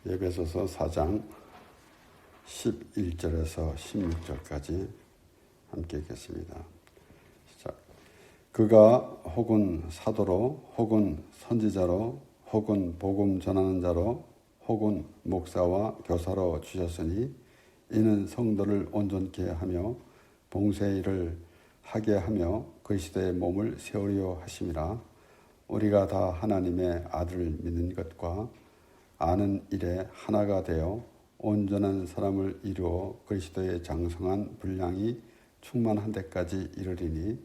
에베소서 4장 11절에서 16절까지 함께 읽겠습니다. 시작. 그가 혹은 사도로 혹은 선지자로 혹은 복음 전하는 자로 혹은 목사와 교사로 주셨으니 이는 성도를 온전케 하며 봉사의 일을 하게 하며 그리스도의 몸을 세우려 하심이라. 우리가 다 하나님의 아들을 믿는 것과 아는 일에 하나가 되어 온전한 사람을 이루어 그리스도의 장성한 분량이 충만한 데까지 이르리니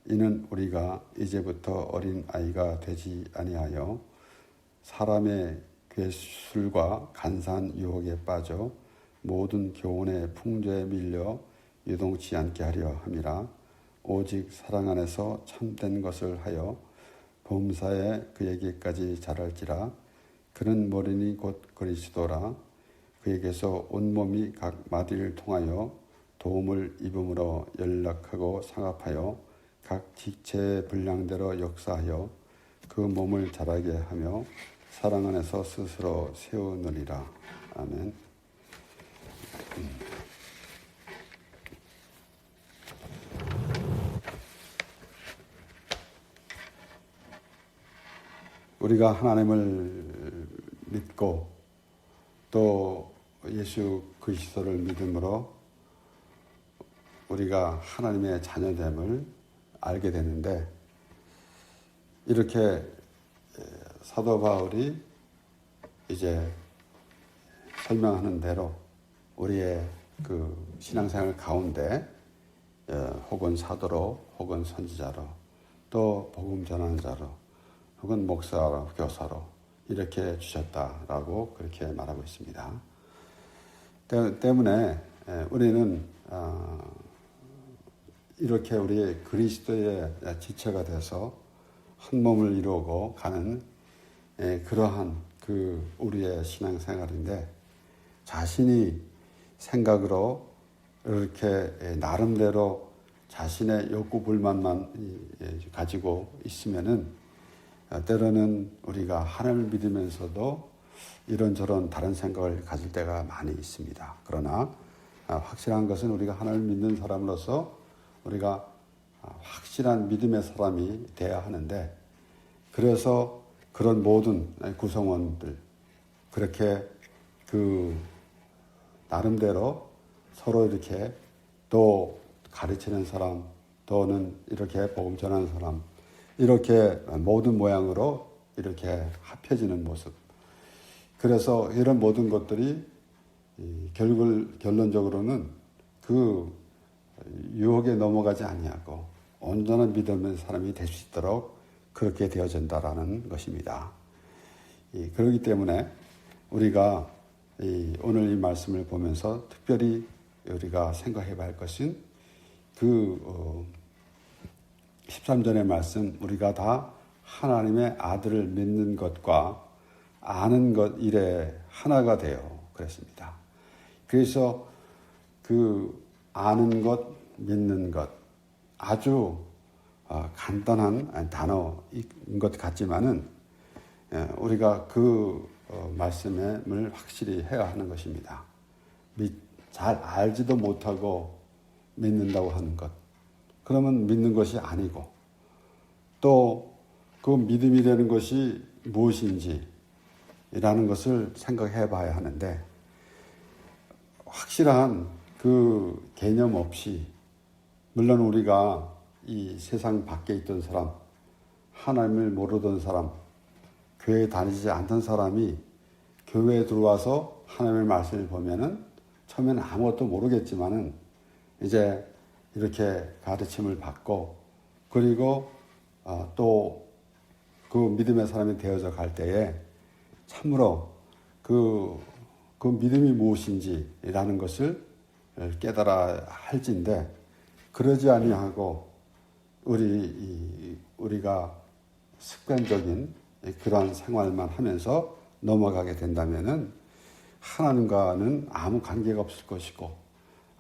이는 우리가 이제부터 어린 아이가 되지 아니하여 사람의 괴술과 간사한 유혹에 빠져 모든 교훈의 풍조에 밀려 유동치 않게 하려 함이라. 오직 사랑 안에서 참된 것을 하여 범사에 그에게까지 자랄지라. 그는 머리니 곧 그리스도라. 그에게서 온몸이 각 마디를 통하여 도움을 입음으로 연락하고 상합하여 각 지체의 분량대로 역사하여 그 몸을 자라게 하며 사랑 안에서 스스로 세우느니라. 아멘. 우리가 하나님을 믿고 또 예수 그리스도를 믿음으로 우리가 하나님의 자녀됨을 알게 되는데, 이렇게 사도 바울이 이제 설명하는 대로 우리의 그 신앙생활 가운데 혹은 사도로 혹은 선지자로 또 복음 전하는 자로 혹은 목사로 교사로 이렇게 주셨다라고 그렇게 말하고 있습니다. 때문에 우리는 이렇게 우리의 그리스도의 지체가 돼서 한 몸을 이루고 가는 그러한 그 우리의 신앙생활인데, 자신이 생각으로 이렇게 나름대로 자신의 욕구 불만만 가지고 있으면은 때로는 우리가 하나님을 믿으면서도 이런저런 다른 생각을 가질 때가 많이 있습니다. 그러나 확실한 것은 우리가 하나님을 믿는 사람으로서 우리가 확실한 믿음의 사람이 되어야 하는데, 그래서 그런 모든 구성원들 그렇게 그 나름대로 서로 이렇게 또 가르치는 사람 또는 이렇게 복음 전하는 사람 이렇게 모든 모양으로 이렇게 합해지는 모습. 그래서 이런 모든 것들이 결론적으로는 그 유혹에 넘어가지 아니하고 온전한 믿음의 사람이 될 수 있도록 그렇게 되어진다라는 것입니다. 그렇기 때문에 우리가 오늘 이 말씀을 보면서 특별히 우리가 생각해 봐야 할 것은 그 13절의 말씀, 우리가 다 하나님의 아들을 믿는 것과 아는 것 일에 하나가 되어 그랬습니다. 그래서 그 아는 것, 믿는 것 아주 간단한 단어인 것 같지만은 우리가 그 말씀을 확실히 해야 하는 것입니다. 잘 알지도 못하고 믿는다고 하는 것, 그러면 믿는 것이 아니고, 또 그 믿음이 되는 것이 무엇인지라는 것을 생각해 봐야 하는데, 확실한 그 개념 없이, 물론 우리가 이 세상 밖에 있던 사람, 하나님을 모르던 사람, 교회에 다니지 않던 사람이 교회에 들어와서 하나님의 말씀을 보면은 처음에는 아무것도 모르겠지만은 이제 이렇게 가르침을 받고, 그리고 또 그 믿음의 사람이 되어져 갈 때에 참으로 그 믿음이 무엇인지라는 것을 깨달아 할진데, 그러지 아니하고 우리가 습관적인 그러한 생활만 하면서 넘어가게 된다면은 하나님과는 아무 관계가 없을 것이고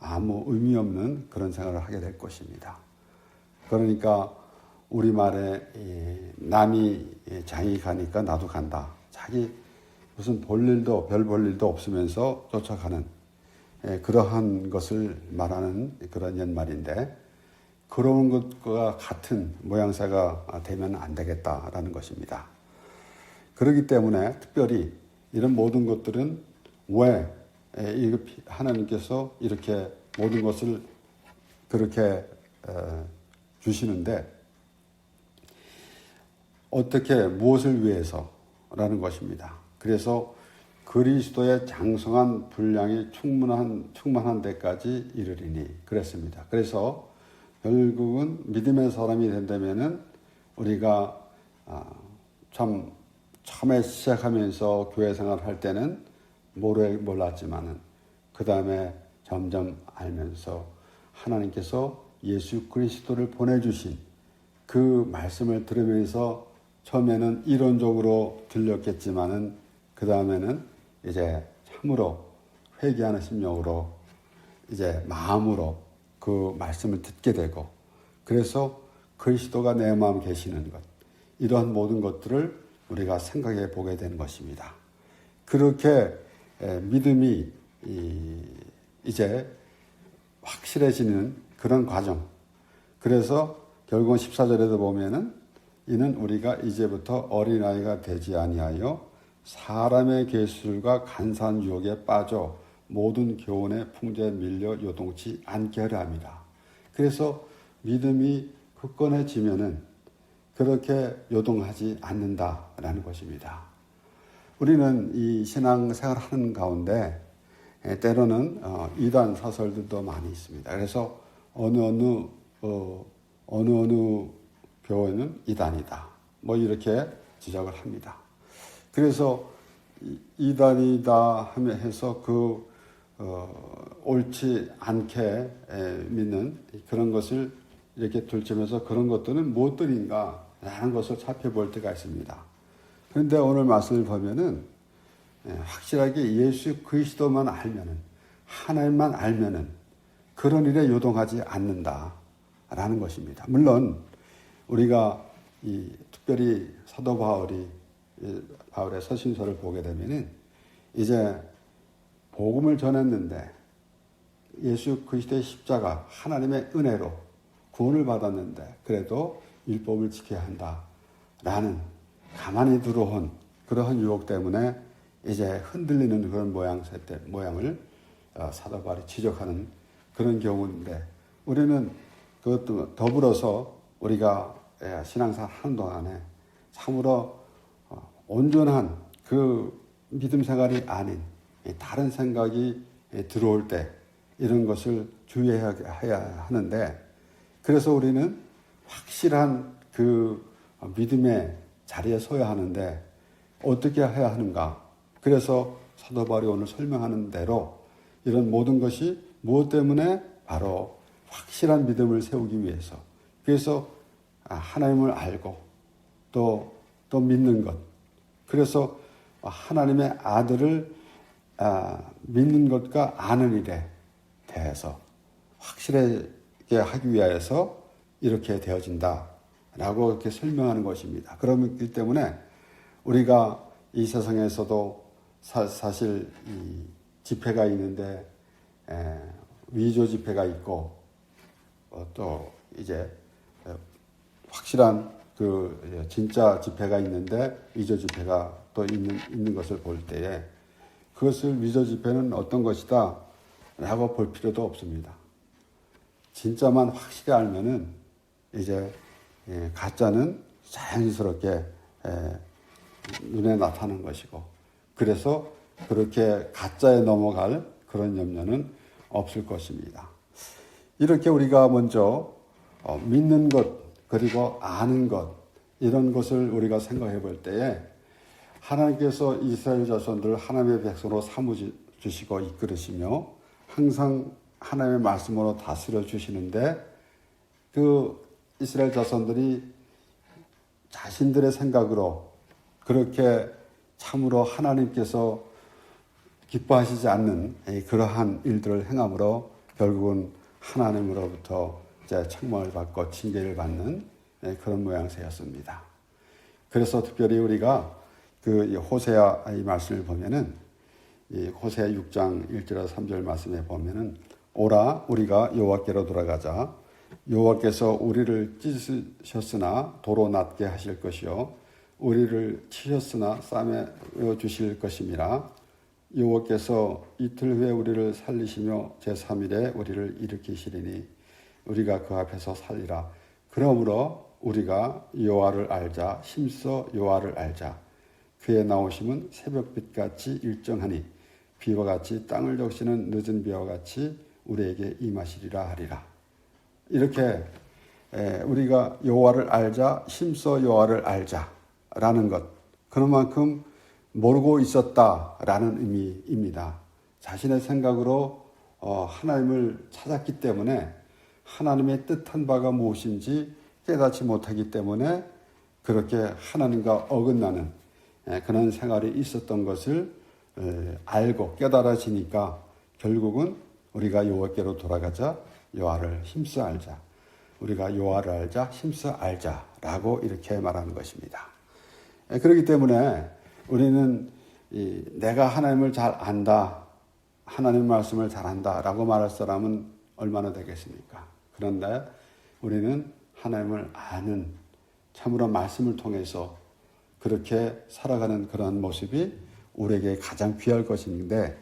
아무 의미 없는 그런 생활을 하게 될 것입니다. 그러니까 우리말에 남이 장이 가니까 나도 간다. 자기 무슨 별 볼 일도 없으면서 쫓아가는 그러한 것을 말하는 그런 옛말인데, 그런 것과 같은 모양새가 되면 안 되겠다라는 것입니다. 그렇기 때문에 특별히 이런 모든 것들은 왜 하나님께서 이렇게 모든 것을 그렇게 주시는데, 어떻게 무엇을 위해서라는 것입니다. 그래서 그리스도의 장성한 분량이 충만한 데까지 이르리니 그랬습니다. 그래서 결국은 믿음의 사람이 된다면은 우리가 참 처음에 시작하면서 교회 생활할 때는 몰랐지만은 그 다음에 점점 알면서 하나님께서 예수 그리스도를 보내주신 그 말씀을 들으면서 처음에는 이론적으로 들렸겠지만은 그 다음에는 이제 참으로 회개하는 심령으로 이제 마음으로 그 말씀을 듣게 되고, 그래서 그리스도가 내 마음에 계시는 것, 이러한 모든 것들을 우리가 생각해 보게 되는 것입니다. 그렇게 믿음이 이제 확실해지는 그런 과정. 그래서 결국은 14절에도 보면은 이는 우리가 이제부터 어린아이가 되지 아니하여 사람의 계술과 간사한 유혹에 빠져 모든 교훈의 풍조에 밀려 요동치 않게 하려 합니다. 그래서 믿음이 굳건해지면은 그렇게 요동하지 않는다라는 것입니다. 우리는 이 신앙생활 하는 가운데 때로는 이단 사설들도 많이 있습니다. 그래서 어느 교회는 이단이다, 뭐 이렇게 지적을 합니다. 그래서 이단이다 해서 옳지 않게 믿는 그런 것을 이렇게 둘째면서 그런 것들은 무엇들인가 라는 것을 살펴볼 때가 있습니다. 그런데 오늘 말씀을 보면은 확실하게 예수 그리스도만 알면은, 하나님만 알면은 그런 일에 요동하지 않는다라는 것입니다. 물론 우리가 특별히 사도 바울의 서신서를 보게 되면은 이제 복음을 전했는데 예수 그리스도의 십자가, 하나님의 은혜로 구원을 받았는데 그래도 율법을 지켜야 한다라는 가만히 들어온 그러한 유혹 때문에 이제 흔들리는 그런 모양을 사도 바울이 지적하는 그런 경우인데, 우리는 그것도 더불어서 우리가 신앙생활 하는 동안에 참으로 온전한 그 믿음 생활이 아닌 다른 생각이 들어올 때 이런 것을 주의해야 하는데, 그래서 우리는 확실한 그 믿음의 자리에 서야 하는데 어떻게 해야 하는가. 그래서 사도 바울이 오늘 설명하는 대로 이런 모든 것이 무엇 때문에? 바로 확실한 믿음을 세우기 위해서. 그래서 하나님을 알고 또 믿는 것. 그래서 하나님의 아들을 믿는 것과 아는 일에 대해서 확실하게 하기 위해서 이렇게 되어진다라고 이렇게 설명하는 것입니다. 그렇기 때문에 우리가 이 세상에서도 사실 이 지폐가 있는데 위조 지폐가 있고 또 이제 확실한 그 진짜 지폐가 있는데 위조 지폐가 또 있는 것을 볼 때에 그것을 위조 지폐는 어떤 것이다 라고 볼 필요도 없습니다. 진짜만 확실히 알면은 이제 가짜는 자연스럽게 눈에 나타나는 것이고, 그래서 그렇게 가짜에 넘어갈 그런 염려는 없을 것입니다. 이렇게 우리가 먼저 믿는 것 그리고 아는 것, 이런 것을 우리가 생각해 볼 때에 하나님께서 이스라엘 자손들을 하나님의 백성으로 삼으시고 이끌으시며 항상 하나님의 말씀으로 다스려 주시는데, 그 이스라엘 자손들이 자신들의 생각으로 그렇게 참으로 하나님께서 기뻐하시지 않는 그러한 일들을 행함으로 결국은 하나님으로부터 이제 책망을 받고 징계를 받는 그런 모양새였습니다. 그래서 특별히 우리가 그 호세아 이 말씀을 보면은 이 호세아 6장 1절에서 3절 말씀에 보면은 오라 우리가 여호와께로 돌아가자. 여호와께서 우리를 찢으셨으나 도로 낫게 하실 것이요 우리를 치셨으나 싸매어 주실 것임이라. 여호와께서 이틀 후에 우리를 살리시며 제3일에 우리를 일으키시리니 우리가 그 앞에서 살리라. 그러므로 우리가 여호와를 알자. 힘써 여호와를 알자. 그의 나오심은 새벽빛같이 일정하니 비와 같이 땅을 적시는 늦은 비와 같이 우리에게 임하시리라 하리라. 이렇게 우리가 여호와를 알자. 힘써 여호와를 알자라는 것. 그런 만큼 모르고 있었다라는 의미입니다. 자신의 생각으로 하나님을 찾았기 때문에 하나님의 뜻한 바가 무엇인지 깨닫지 못하기 때문에 그렇게 하나님과 어긋나는 그런 생활이 있었던 것을 알고 깨달아지니까 결국은 우리가 여호와께로 돌아가자. 여호와를 힘써 알자. 우리가 여호와를 알자. 힘써 알자라고 이렇게 말하는 것입니다. 그렇기 때문에 우리는 내가 하나님을 잘 안다. 하나님 말씀을 잘 안다라고 말할 사람은 얼마나 되겠습니까? 그런데 우리는 하나님을 아는 참으로 말씀을 통해서 그렇게 살아가는 그런 모습이 우리에게 가장 귀할 것인데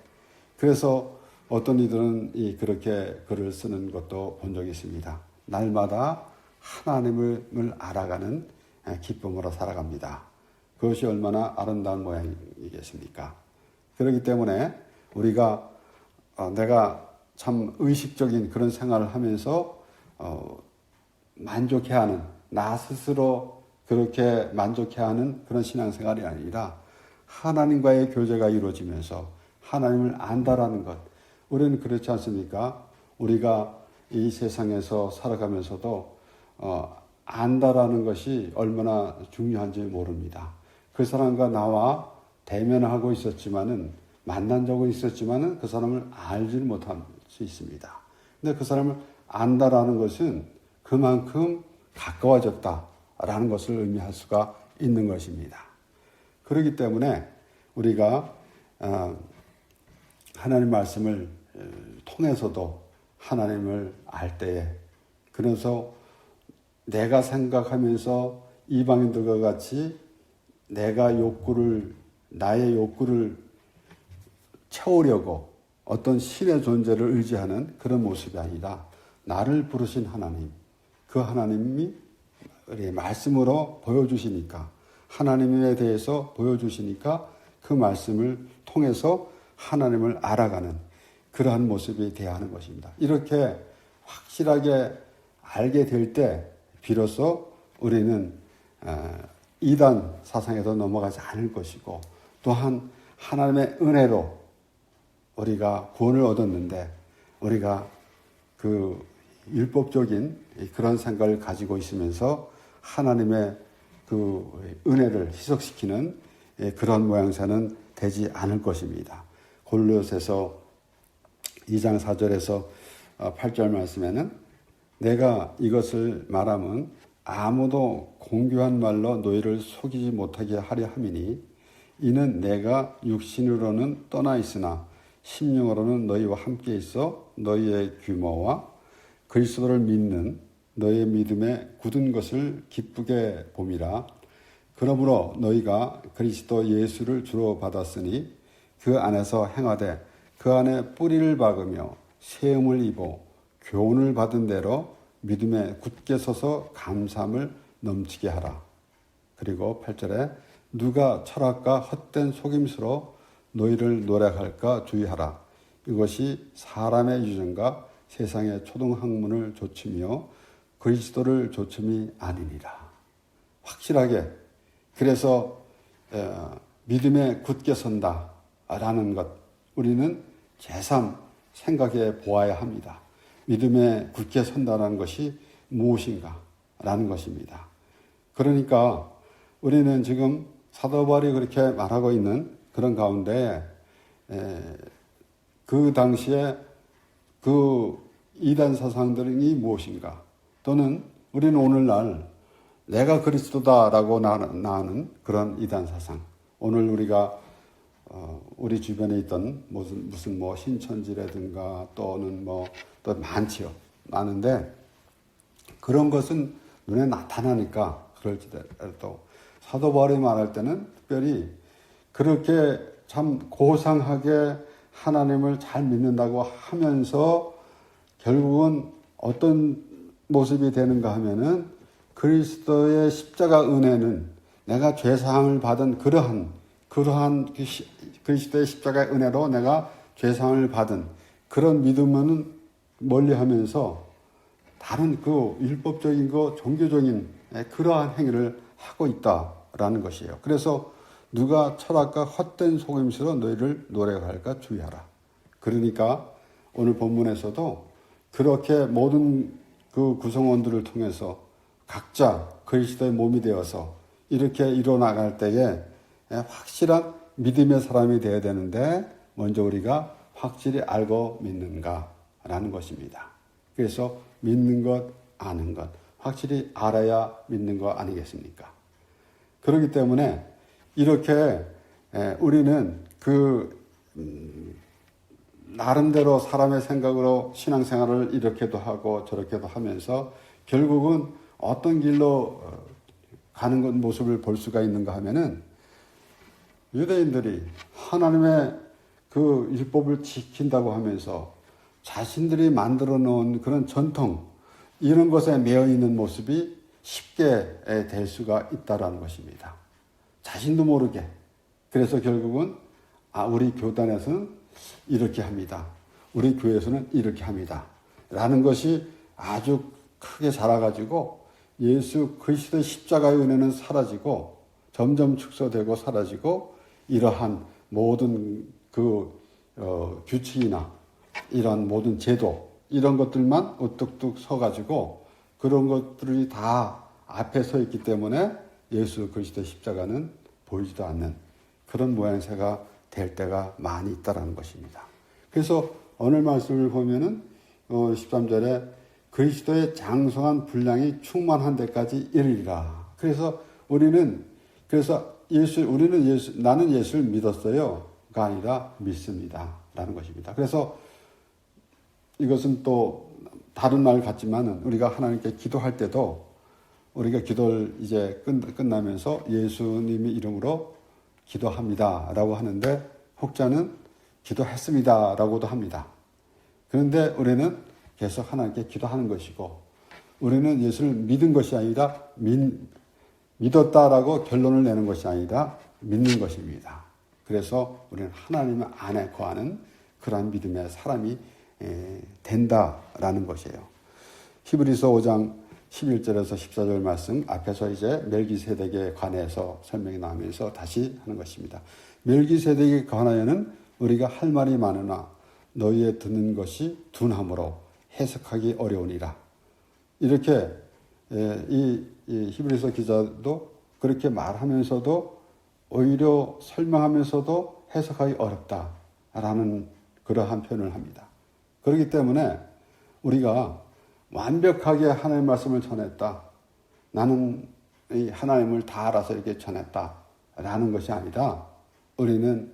그래서 어떤 이들은 그렇게 글을 쓰는 것도 본 적이 있습니다. 날마다 하나님을 알아가는 기쁨으로 살아갑니다. 그것이 얼마나 아름다운 모양이겠습니까? 그렇기 때문에 우리가 내가 참 의식적인 그런 생활을 하면서 만족해하는 나 스스로 그렇게 만족해하는 그런 신앙생활이 아니라 하나님과의 교제가 이루어지면서 하나님을 안다라는 것. 우리는 그렇지 않습니까? 우리가 이 세상에서 살아가면서도 안다라는 것이 얼마나 중요한지 모릅니다. 그 사람과 나와 대면하고 있었지만은 만난 적은 있었지만은 그 사람을 알지를 못할 수 있습니다. 근데 그 사람을 안다라는 것은 그만큼 가까워졌다라는 것을 의미할 수가 있는 것입니다. 그렇기 때문에 우리가 하나님 말씀을 통해서도 하나님을 알 때에 그래서 내가 생각하면서 이방인들과 같이 나의 욕구를 채우려고 어떤 신의 존재를 의지하는 그런 모습이 아니라 나를 부르신 하나님, 그 하나님이 우리의 말씀으로 보여주시니까 하나님에 대해서 보여주시니까 그 말씀을 통해서 하나님을 알아가는 그러한 모습이 되어야 하는 것입니다. 이렇게 확실하게 알게 될 때 비로소 우리는 이단 사상에도 넘어가지 않을 것이고 또한 하나님의 은혜로 우리가 구원을 얻었는데 우리가 그 율법적인 그런 생각을 가지고 있으면서 하나님의 그 은혜를 희석시키는 그런 모양새는 되지 않을 것입니다. 골로새서 2장 4절에서 8절 말씀에는 내가 이것을 말하면 아무도 공교한 말로 너희를 속이지 못하게 하려 함이니 이는 내가 육신으로는 떠나 있으나 심령으로는 너희와 함께 있어 너희의 규모와 그리스도를 믿는 너희의 믿음에 굳은 것을 기쁘게 봄이라. 그러므로 너희가 그리스도 예수를 주로 받았으니 그 안에서 행하되 그 안에 뿌리를 박으며 세움을 입어 교훈을 받은 대로 믿음에 굳게 서서 감사함을 넘치게 하라. 그리고 8절에 누가 철학과 헛된 속임수로 너희를 노략할까 주의하라. 이것이 사람의 유전과 세상의 초등학문을 조치며 그리스도를 조침이 아니니라. 확실하게 그래서 믿음에 굳게 선다라는 것 우리는 제삼 생각해 보아야 합니다. 믿음에 굳게 선다라는 것이 무엇인가라는 것입니다. 그러니까 우리는 지금 사도 바울이 그렇게 말하고 있는 그런 가운데 그 당시에 그 이단 사상들이 무엇인가 또는 우리는 오늘날 내가 그리스도다라고 나는 그런 이단 사상 오늘 우리가 우리 주변에 있던 무슨 뭐 신천지라든가 또는 뭐 또 많지요. 많은데 그런 것은 눈에 나타나니까 그럴지라도 사도 바울이 말할 때는 특별히 그렇게 참 고상하게 하나님을 잘 믿는다고 하면서 결국은 어떤 모습이 되는가 하면은 그리스도의 십자가 은혜는 내가 죄사함을 받은 그러한 그리스도의 십자가의 은혜로 내가 죄사함을 받은 그런 믿음은 멀리하면서 다른 그 율법적인 거 종교적인 그러한 행위를 하고 있다라는 것이에요. 그래서 누가 철학과 헛된 속임수로 너희를 노래할까 주의하라. 그러니까 오늘 본문에서도 그렇게 모든 그 구성원들을 통해서 각자 그리스도의 몸이 되어서 이렇게 이뤄나갈 때에 확실한 믿음의 사람이 되어야 되는데 먼저 우리가 확실히 알고 믿는가라는 것입니다. 그래서 믿는 것, 아는 것, 확실히 알아야 믿는 거 아니겠습니까? 그렇기 때문에 이렇게 우리는 나름대로 사람의 생각으로 신앙생활을 이렇게도 하고 저렇게도 하면서 결국은 어떤 길로 가는 모습을 볼 수가 있는가 하면은 유대인들이 하나님의 그 율법을 지킨다고 하면서 자신들이 만들어 놓은 그런 전통 이런 것에 매여 있는 모습이 쉽게 될 수가 있다라는 것입니다. 자신도 모르게. 그래서 결국은 우리 교단에서는 이렇게 합니다. 우리 교회에서는 이렇게 합니다. 라는 것이 아주 크게 자라가지고 예수 그리스도의 십자가의 은혜는 사라지고 점점 축소되고 사라지고 이러한 모든 규칙이나 이런 모든 제도 이런 것들만 우뚝뚝 서가지고 그런 것들이 다 앞에 서 있기 때문에 예수 그리스도의 십자가는 보이지도 않는 그런 모양새가 될 때가 많이 있다라는 것입니다. 그래서 오늘 말씀을 보면은 13절에 그리스도의 장성한 분량이 충만한 데까지 이르리라. 그래서 우리는 나는 예수를 믿었어요가 아니라 믿습니다라는 것입니다. 그래서 이것은 또 다른 말 같지만은 우리가 하나님께 기도할 때도 우리가 기도를 이제 끝나면서 예수님의 이름으로 기도합니다라고 하는데 혹자는 기도했습니다라고도 합니다. 그런데 우리는 계속 하나님께 기도하는 것이고 우리는 예수를 믿은 것이 아니라 믿었다라고 결론을 내는 것이 아니라 믿는 것입니다. 그래서 우리는 하나님 안에 거하는 그러한 믿음의 사람이 된다라는 것이에요. 히브리서 5장 11절에서 14절 말씀 앞에서 이제 멜기세덱에 관해서 설명이 나오면서 다시 하는 것입니다. 멜기세덱에 관하여는 우리가 할 말이 많으나 너희의 듣는 것이 둔함으로 해석하기 어려우니라. 이렇게 이 히브리서 기자도 그렇게 말하면서도 오히려 설명하면서도 해석하기 어렵다라는 그러한 표현을 합니다. 그렇기 때문에 우리가 완벽하게 하나님의 말씀을 전했다. 나는 이 하나님을 다 알아서 이렇게 전했다라는 것이 아니라 우리는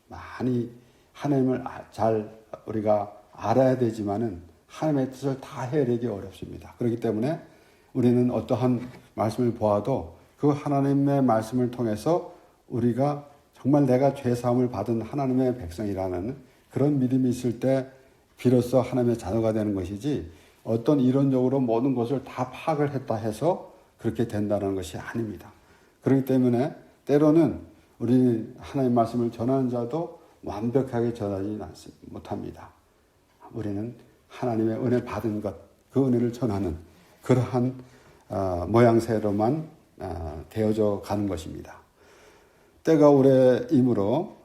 많이 하나님을 잘 우리가 알아야 되지만은 하나님의 뜻을 다 헤아리기 어렵습니다. 그렇기 때문에 우리는 어떠한 말씀을 보아도 그 하나님의 말씀을 통해서 우리가 정말 내가 죄사함을 받은 하나님의 백성이라는 그런 믿음이 있을 때 비로소 하나님의 자녀가 되는 것이지 어떤 이론적으로 모든 것을 다 파악을 했다 해서 그렇게 된다는 것이 아닙니다. 그렇기 때문에 때로는 우리 하나님의 말씀을 전하는 자도 완벽하게 전하지 못합니다. 우리는 하나님의 은혜 받은 것, 그 은혜를 전하는 그러한 모양새로만 되어져 가는 것입니다. 때가 오래므로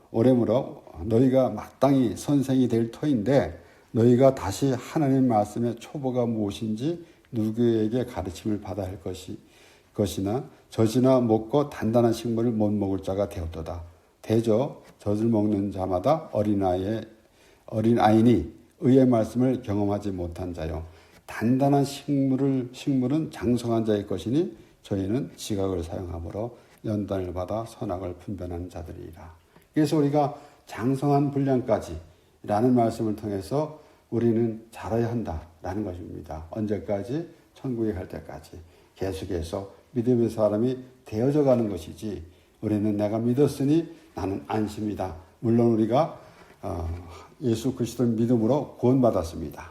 너희가 마땅히 선생이 될 터인데 너희가 다시 하나님 말씀의 초보가 무엇인지 누구에게 가르침을 받아야 할 것이나 젖이나 먹고 단단한 식물을 못 먹을 자가 되었도다. 대저 젖을 먹는 자마다 어린아이니 의의 말씀을 경험하지 못한 자요. 단단한 식물은 장성한 자의 것이니 저희는 지각을 사용함으로 연단을 받아 선악을 분별하는 자들이라. 그래서 우리가 장성한 분량까지라는 말씀을 통해서 우리는 자라야 한다라는 것입니다. 언제까지? 천국에 갈 때까지 계속해서 믿음의 사람이 되어져 가는 것이지, 우리는 내가 믿었으니 나는 안심이다. 물론 우리가 예수 그리스도를 믿음으로 구원받았습니다.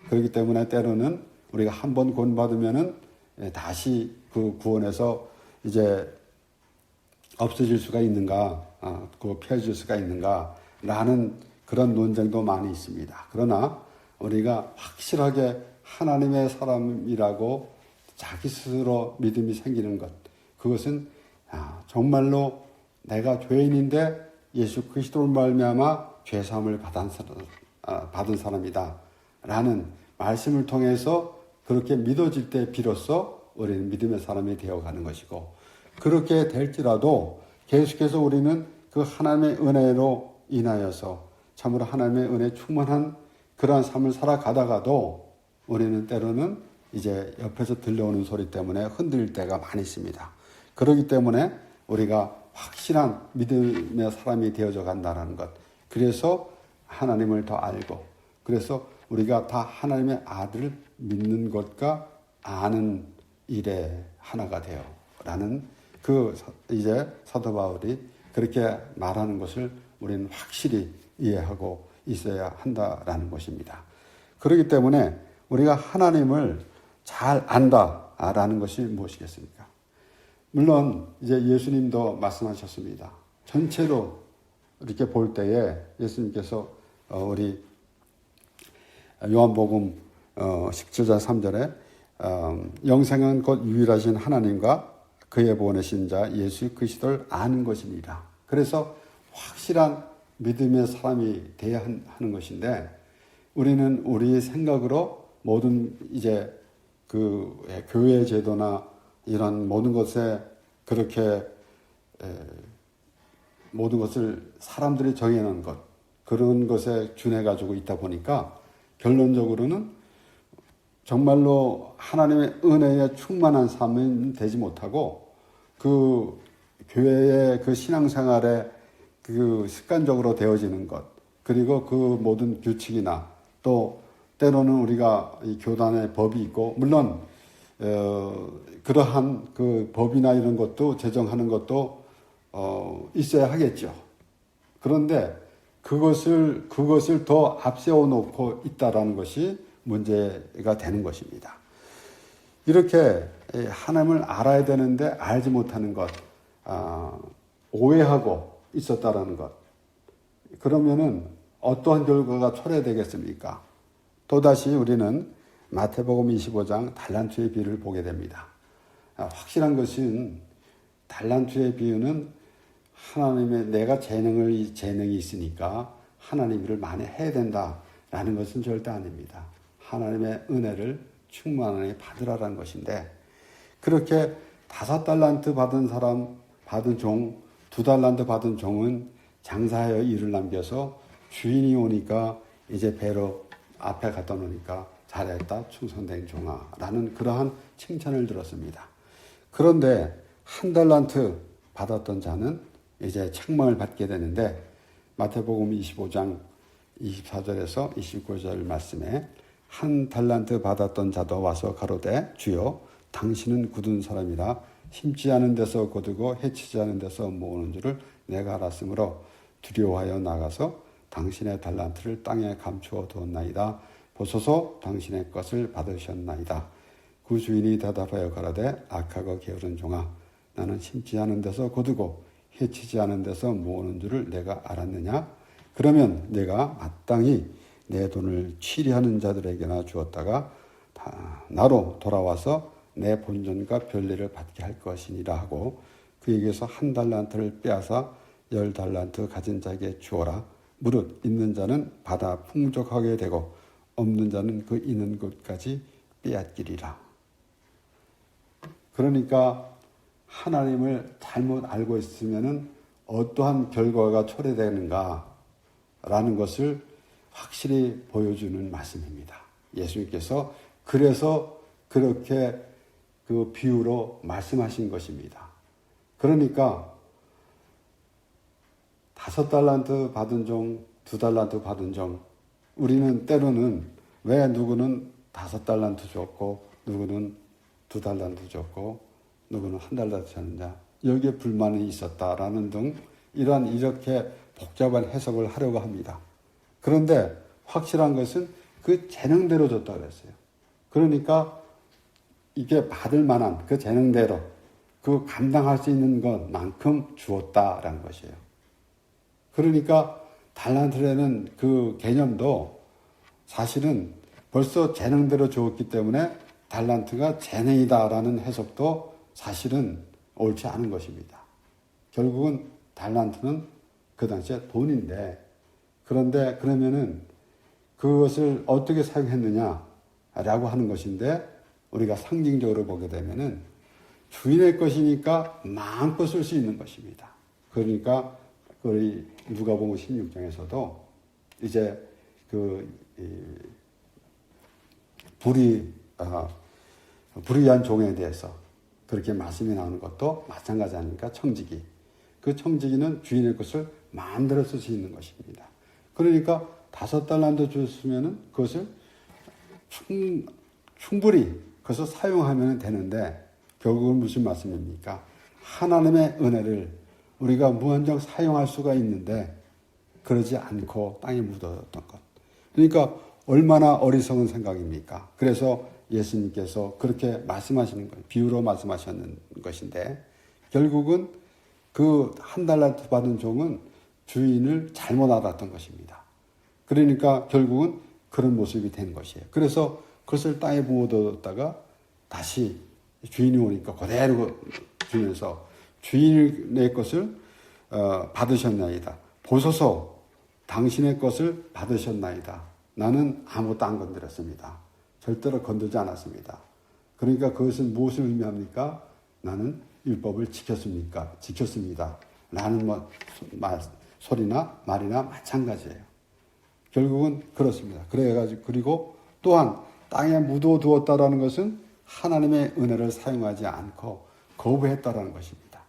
그렇기 때문에 때로는 우리가 한 번 구원받으면은 다시 그 구원에서 이제 없어질 수가 있는가, 그 피해질 수가 있는가라는 그런 논쟁도 많이 있습니다. 그러나 우리가 확실하게 하나님의 사람이라고 자기 스스로 믿음이 생기는 것, 그것은 정말로 내가 죄인인데 예수 그리스도를 말미암아 죄사함을 받은 사람이다 라는 말씀을 통해서 그렇게 믿어질 때 비로소 우리는 믿음의 사람이 되어가는 것이고, 그렇게 될지라도 계속해서 우리는 그 하나님의 은혜로 인하여서 참으로 하나님의 은혜 충만한 그러한 삶을 살아가다가도 우리는 때로는 이제 옆에서 들려오는 소리 때문에 흔들릴 때가 많이 있습니다. 그렇기 때문에 우리가 확실한 믿음의 사람이 되어져 간다는 것, 그래서 하나님을 더 알고, 그래서 우리가 다 하나님의 아들을 믿는 것과 아는 일에 하나가 되어 라는 그 이제 사도 바울이 그렇게 말하는 것을 우리는 확실히 이해하고 있어야 한다라는 것입니다. 그렇기 때문에 우리가 하나님을 잘 안다라는 것이 무엇이겠습니까? 물론 이제 예수님도 말씀하셨습니다. 전체로 이렇게 볼 때에 예수님께서 우리 요한복음 17장 3절에 영생은 곧 유일하신 하나님과 그의 보내신 자 예수 그리스도를 아는 것이니라. 그래서 확실한 믿음의 사람이 되어야 하는 것인데, 우리는 우리 생각으로 모든 이제 그 교회 제도나 이런 모든 것에 그렇게 모든 것을 사람들이 정해놓은 것, 그런 것에 준해가지고 있다 보니까 결론적으로는 정말로 하나님의 은혜에 충만한 삶은 되지 못하고, 그 교회의 그 신앙생활에 그 습관적으로 되어지는 것, 그리고 그 모든 규칙이나 또 때로는 우리가 이 교단의 법이 있고, 물론 그러한 그 법이나 이런 것도 제정하는 것도 있어야 하겠죠. 그런데 그것을 더 앞세워 놓고 있다라는 것이 문제가 되는 것입니다. 이렇게 하나님을 알아야 되는데 알지 못하는 것, 오해하고 있었다라는 것, 그러면은 어떠한 결과가 초래되겠습니까? 또다시 우리는 마태복음 25장 달란트의 비유를 보게 됩니다. 확실한 것은 달란트의 비유는 하나님의 내가 재능이 있으니까 하나님 일을 많이 해야 된다라는 것은 절대 아닙니다. 하나님의 은혜를 충만하게 받으라는 것인데, 그렇게 5달란트 받은 사람, 받은 종, 2달란트 받은 종은 장사하여 일을 남겨서 주인이 오니까 이제 배로 앞에 갖다 놓으니까 잘했다, 충성된 종아라는 그러한 칭찬을 들었습니다. 그런데 1달란트 받았던 자는 이제 책망을 받게 되는데, 마태복음 25장 24절에서 29절 말씀에 1달란트 받았던 자도 와서 가로되 주여 당신은 굳은 사람이라 심지 않은 데서 거두고 해치지 않은 데서 모으는 줄을 내가 알았으므로 두려워하여 나가서 당신의 달란트를 땅에 감추어 두었나이다. 보소서 당신의 것을 받으셨나이다. 그 주인이 대답하여 가라되 악하고 게으른 종아, 나는 심지 않은 데서 거두고 해치지 않은 데서 모으는 줄을 내가 알았느냐? 그러면 내가 마땅히 내 돈을 취리하는 자들에게나 주었다가 나로 돌아와서 내 본전과 별례를 받게 할 것이니라 하고, 그에게서 1달란트를 빼앗아 10달란트 가진 자에게 주어라. 무릇 있는 자는 받아 풍족하게 되고 없는 자는 그 있는 곳까지 빼앗기리라. 그러니까 하나님을 잘못 알고 있으면은 어떠한 결과가 초래되는가라는 것을 확실히 보여주는 말씀입니다. 예수님께서 그래서 그렇게 그 비유로 말씀하신 것입니다. 그러니까 5달란트 받은 종, 2달란트 받은 종, 우리는 때로는 왜 누구는 5달란트 줬고 누구는 2달란트 줬고 누구는 1달란트 줬느냐, 여기에 불만이 있었다라는 등 이렇게 복잡한 해석을 하려고 합니다. 그런데 확실한 것은 그 재능대로 줬다고 그랬어요. 그러니까 이게 받을 만한 그 재능대로 그 감당할 수 있는 것만큼 주었다라는 것이에요. 그러니까 달란트라는 그 개념도 사실은 벌써 재능대로 주었기 때문에 달란트가 재능이다라는 해석도 사실은 옳지 않은 것입니다. 결국은 달란트는 그 당시에 돈인데, 그런데 그러면은 그것을 어떻게 사용했느냐라고 하는 것인데, 우리가 상징적으로 보게 되면은 주인의 것이니까 마음껏 쓸 수 있는 것입니다. 그러니까 우리 누가복음 16장에서도 이제 불의한 종에 대해서 그렇게 말씀이 나오는 것도 마찬가지 아닙니까? 청지기. 그 청지기는 주인의 것을 마음대로 쓸 수 있는 것입니다. 그러니까 5달란트 줬으면은 그것을 충분히 그것을 사용하면 되는데, 결국은 무슨 말씀입니까? 하나님의 은혜를 우리가 무한정 사용할 수가 있는데 그러지 않고 땅에 묻어뒀던 것. 그러니까 얼마나 어리석은 생각입니까? 그래서 예수님께서 그렇게 말씀하시는 거예요. 비유로 말씀하셨는 것인데, 결국은 그 1달란트 받은 종은 주인을 잘못 알았던 것입니다. 그러니까 결국은 그런 모습이 된 것이에요. 그래서 그것을 땅에 묻어뒀다가 다시 주인이 오니까 그대로 주면서 주인의 것을 받으셨나이다. 보소서 당신의 것을 받으셨나이다. 나는 아무것도 안 건드렸습니다. 절대로 건들지 않았습니다. 그러니까 그것은 무엇을 의미합니까? 나는 율법을 지켰습니다. 라는 소리나 말이나 마찬가지예요. 결국은 그렇습니다. 그래가지고, 그리고 또한 땅에 묻어두었다라는 것은 하나님의 은혜를 사용하지 않고 거부했다라는 것입니다.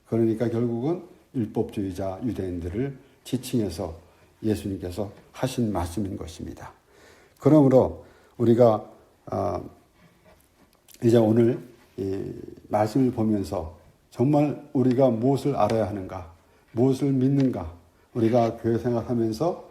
그러니까 결국은 율법주의자 유대인들을 지칭해서 예수님께서 하신 말씀인 것입니다. 그러므로 우리가 이제 오늘 이 말씀을 보면서 정말 우리가 무엇을 알아야 하는가, 무엇을 믿는가, 우리가 교회 생활하면서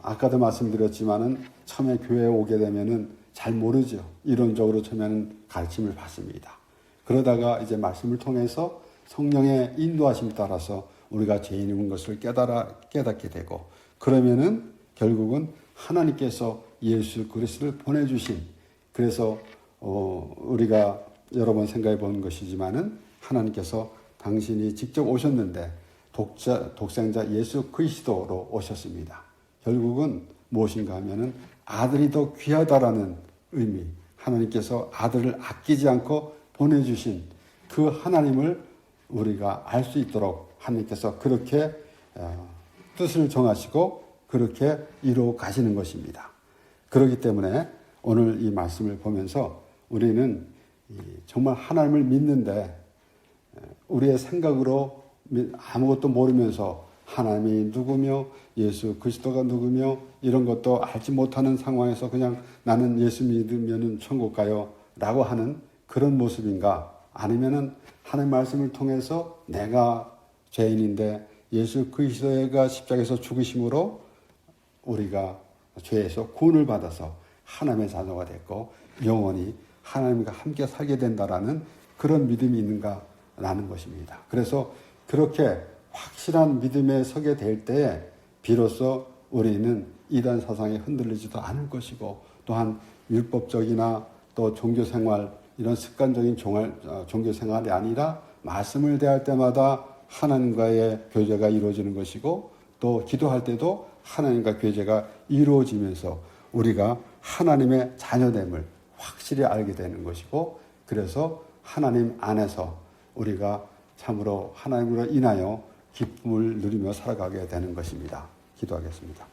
아까도 말씀드렸지만은 처음에 교회에 오게 되면은 잘 모르죠. 이론적으로 처음에는 가르침을 받습니다. 그러다가 이제 말씀을 통해서 성령의 인도하심에 따라서 우리가 죄인인 것을 깨닫게 되고, 그러면은 결국은 하나님께서 예수 그리스도를 보내주신, 그래서 우리가 여러 번 생각해 본 것이지만은 하나님께서 당신이 직접 오셨는데 독생자 예수 그리스도로 오셨습니다. 결국은 무엇인가 하면은 아들이 더 귀하다라는 의미, 하나님께서 아들을 아끼지 않고 보내주신 그 하나님을 우리가 알 수 있도록 하나님께서 그렇게 뜻을 정하시고 그렇게 이루어 가시는 것입니다. 그렇기 때문에 오늘 이 말씀을 보면서 우리는 정말 하나님을 믿는데 우리의 생각으로 아무것도 모르면서 하나님이 누구며 예수 그리스도가 누구며 이런 것도 알지 못하는 상황에서 그냥 나는 예수 믿으면 천국 가요 라고 하는 그런 모습인가, 아니면은 하나님 말씀을 통해서 내가 죄인인데 예수 그리스도가 십자가에서 죽으심으로 우리가 죄에서 구원을 받아서 하나님의 자녀가 됐고 영원히 하나님과 함께 살게 된다라는 그런 믿음이 있는가라는 것입니다. 그래서 그렇게 확실한 믿음에 서게 될 때에 비로소 우리는 이단 사상에 흔들리지도 않을 것이고, 또한 율법적이나 또 종교생활, 이런 습관적인 종교생활이 아니라 말씀을 대할 때마다 하나님과의 교제가 이루어지는 것이고, 또 기도할 때도 하나님과 교제가 이루어지면서 우리가 하나님의 자녀됨을 확실히 알게 되는 것이고, 그래서 하나님 안에서 우리가 참으로 하나님으로 인하여 기쁨을 누리며 살아가게 되는 것입니다. 기도하겠습니다.